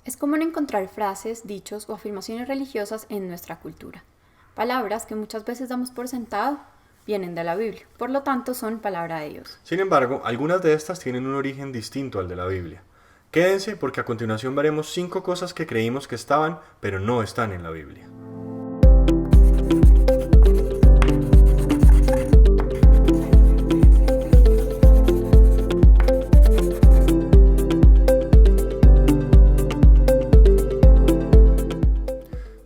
Es común encontrar frases, dichos o afirmaciones religiosas en nuestra cultura. Palabras que muchas veces damos por sentado vienen de la Biblia, por lo tanto son palabra de Dios. Sin embargo, algunas de estas tienen un origen distinto al de la Biblia. Quédense porque a continuación veremos 5 cosas que creímos que estaban, pero no están en la Biblia.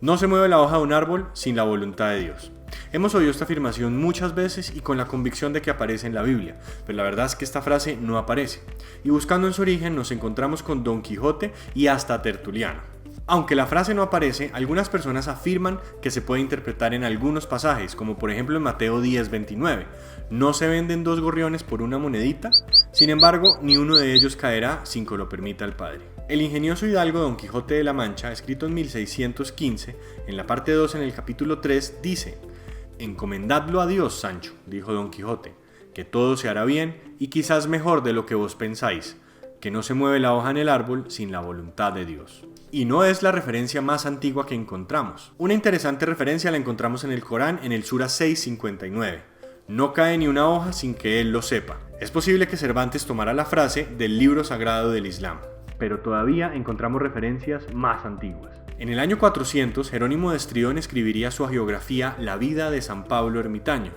No se mueve la hoja de un árbol sin la voluntad de Dios. Hemos oído esta afirmación muchas veces y con la convicción de que aparece en la Biblia, pero la verdad es que esta frase no aparece. Y buscando en su origen nos encontramos con Don Quijote y hasta Tertuliano. Aunque la frase no aparece, algunas personas afirman que se puede interpretar en algunos pasajes, como por ejemplo en Mateo 10:29. ¿No se venden 2 gorriones por una monedita? Sin embargo, ni uno de ellos caerá sin que lo permita el Padre. El ingenioso hidalgo Don Quijote de la Mancha, escrito en 1615, en la parte 2 en el capítulo 3, dice: «Encomendadlo a Dios, Sancho», dijo Don Quijote, «que todo se hará bien y quizás mejor de lo que vos pensáis, que no se mueve la hoja en el árbol sin la voluntad de Dios». Y no es la referencia más antigua que encontramos. Una interesante referencia la encontramos en el Corán en el Sura 6:59. «No cae ni una hoja sin que él lo sepa». Es posible que Cervantes tomara la frase del libro sagrado del Islam, pero todavía encontramos referencias más antiguas. En el año 400, Jerónimo de Estridón escribiría su hagiografía La vida de San Pablo Ermitaño,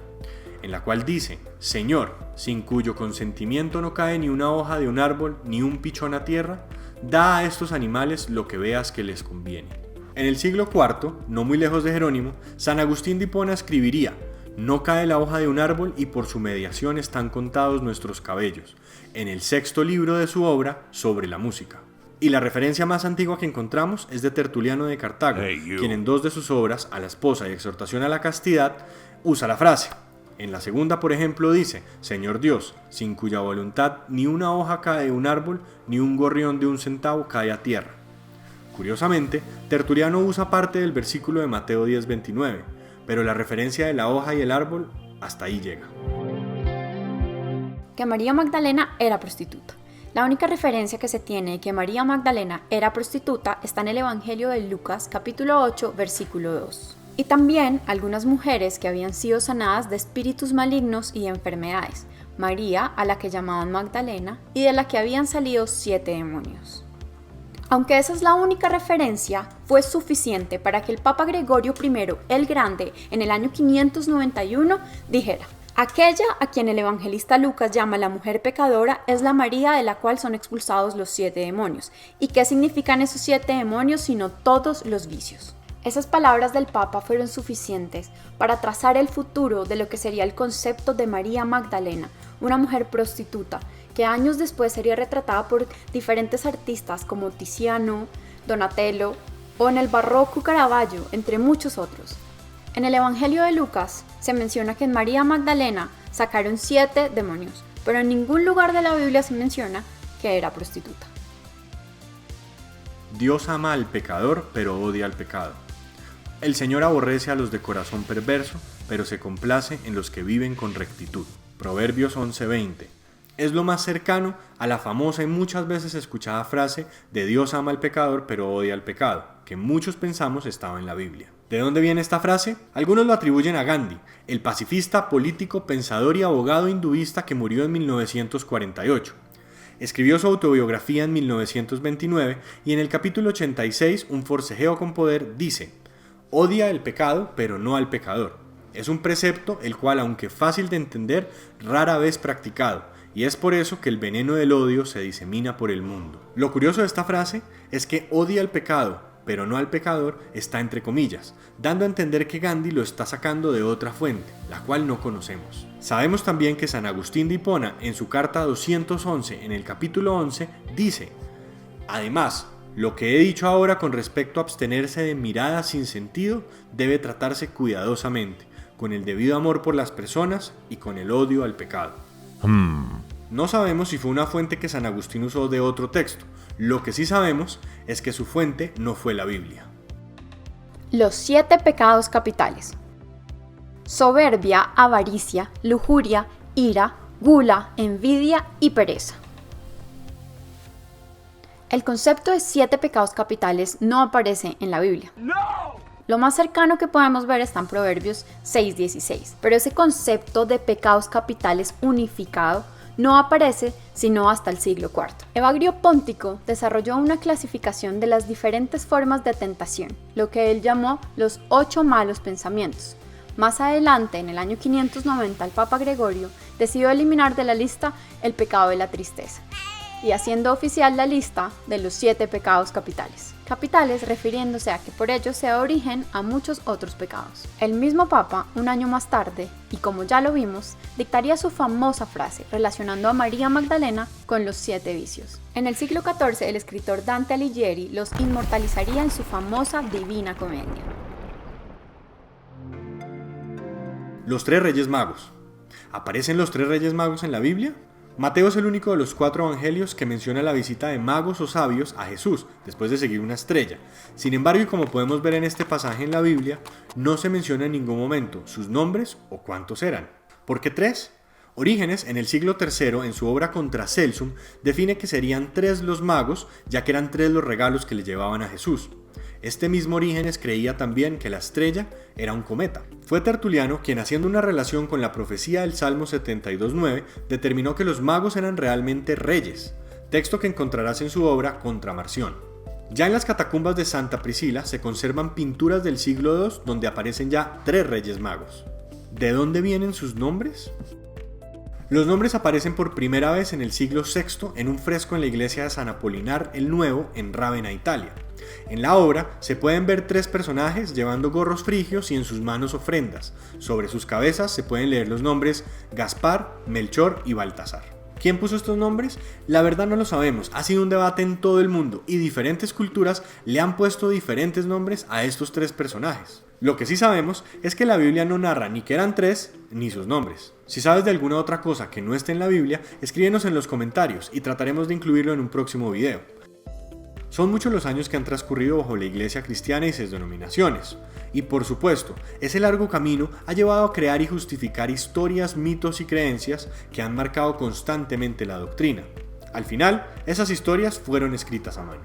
en la cual dice: «Señor, sin cuyo consentimiento no cae ni una hoja de un árbol ni un pichón a tierra, da a estos animales lo que veas que les conviene». En el siglo IV, no muy lejos de Jerónimo, San Agustín de Hipona escribiría: «No cae la hoja de un árbol y por su mediación están contados nuestros cabellos», en el 6º libro de su obra sobre la música. Y la referencia más antigua que encontramos es de Tertuliano de Cartago, quien en 2 de sus obras, A la esposa y Exhortación a la castidad, usa la frase. En la segunda, por ejemplo, dice: «Señor Dios, sin cuya voluntad ni una hoja cae de un árbol, ni un gorrión de un centavo cae a tierra». Curiosamente, Tertuliano usa parte del versículo de Mateo 10:29, pero la referencia de la hoja y el árbol hasta ahí llega. Que María Magdalena era prostituta. La única referencia que se tiene de que María Magdalena era prostituta está en el Evangelio de Lucas, capítulo 8, versículo 2. Y también algunas mujeres que habían sido sanadas de espíritus malignos y enfermedades, María, a la que llamaban Magdalena, y de la que habían salido 7 demonios. Aunque esa es la única referencia, fue suficiente para que el Papa Gregorio I el Grande, en el año 591, dijera: «Aquella a quien el evangelista Lucas llama la mujer pecadora es la María de la cual son expulsados los 7 demonios». ¿Y qué significan esos 7 demonios sino todos los vicios? Esas palabras del Papa fueron suficientes para trazar el futuro de lo que sería el concepto de María Magdalena, una mujer prostituta, que años después sería retratada por diferentes artistas como Tiziano, Donatello o en el barroco Caravaggio, entre muchos otros. En el Evangelio de Lucas se menciona que en María Magdalena sacaron 7 demonios, pero en ningún lugar de la Biblia se menciona que era prostituta. Dios ama al pecador, pero odia al pecado. El Señor aborrece a los de corazón perverso, pero se complace en los que viven con rectitud. Proverbios 11:20. Es lo más cercano a la famosa y muchas veces escuchada frase de Dios ama al pecador, pero odia al pecado, que muchos pensamos estaba en la Biblia. ¿De dónde viene esta frase? Algunos lo atribuyen a Gandhi, el pacifista, político, pensador y abogado hinduista que murió en 1948. Escribió su autobiografía en 1929 y en el capítulo 86, Un forcejeo con poder, dice: «Odia el pecado, pero no al pecador». Es un precepto el cual, aunque fácil de entender, rara vez practicado, y es por eso que el veneno del odio se disemina por el mundo. Lo curioso de esta frase es que odia el pecado, pero no al pecador, está entre comillas, dando a entender que Gandhi lo está sacando de otra fuente, la cual no conocemos. Sabemos también que San Agustín de Hipona, en su carta 211, en el capítulo 11, dice: «Además, lo que he dicho ahora con respecto a abstenerse de miradas sin sentido debe tratarse cuidadosamente, con el debido amor por las personas y con el odio al pecado». No sabemos si fue una fuente que San Agustín usó de otro texto. Lo que sí sabemos es que su fuente no fue la Biblia. Los 7 pecados capitales: soberbia, avaricia, lujuria, ira, gula, envidia y pereza. El concepto de 7 pecados capitales no aparece en la Biblia. Lo más cercano que podemos ver está en Proverbios 6:16, pero ese concepto de pecados capitales unificado no aparece sino hasta el siglo IV. Evagrio Póntico desarrolló una clasificación de las diferentes formas de tentación, lo que él llamó los 8 malos pensamientos. Más adelante, en el año 590, el Papa Gregorio decidió eliminar de la lista el pecado de la tristeza, y haciendo oficial la lista de los 7 pecados capitales. Capitales refiriéndose a que por ellos se da origen a muchos otros pecados. El mismo Papa, un año más tarde, y como ya lo vimos, dictaría su famosa frase relacionando a María Magdalena con los 7 vicios. En el siglo XIV, el escritor Dante Alighieri los inmortalizaría en su famosa Divina Comedia. Los 3 Reyes Magos. ¿Aparecen los 3 Reyes Magos en la Biblia? Mateo es el único de los 4 evangelios que menciona la visita de magos o sabios a Jesús después de seguir una estrella. Sin embargo, y como podemos ver en este pasaje en la Biblia, no se menciona en ningún momento sus nombres o cuántos eran. ¿Por qué 3? Orígenes, en el siglo III, en su obra Contra Celsum, define que serían 3 los magos, ya que eran 3 los regalos que le llevaban a Jesús. Este mismo Orígenes creía también que la estrella era un cometa. Fue Tertuliano quien, haciendo una relación con la profecía del Salmo 72:9, determinó que los magos eran realmente reyes, texto que encontrarás en su obra Contra Marción. Ya en las catacumbas de Santa Priscila se conservan pinturas del siglo II donde aparecen ya 3 reyes magos. ¿De dónde vienen sus nombres? Los nombres aparecen por primera vez en el siglo VI en un fresco en la iglesia de San Apolinar el Nuevo en Rávena, Italia. En la obra se pueden ver 3 personajes llevando gorros frigios y en sus manos ofrendas. Sobre sus cabezas se pueden leer los nombres Gaspar, Melchor y Baltasar. ¿Quién puso estos nombres? La verdad no lo sabemos, ha sido un debate en todo el mundo y diferentes culturas le han puesto diferentes nombres a estos 3 personajes. Lo que sí sabemos es que la Biblia no narra ni que eran 3 ni sus nombres. Si sabes de alguna otra cosa que no esté en la Biblia, escríbenos en los comentarios y trataremos de incluirlo en un próximo video. Son muchos los años que han transcurrido bajo la iglesia cristiana y sus denominaciones. Y por supuesto, ese largo camino ha llevado a crear y justificar historias, mitos y creencias que han marcado constantemente la doctrina. Al final, esas historias fueron escritas a mano.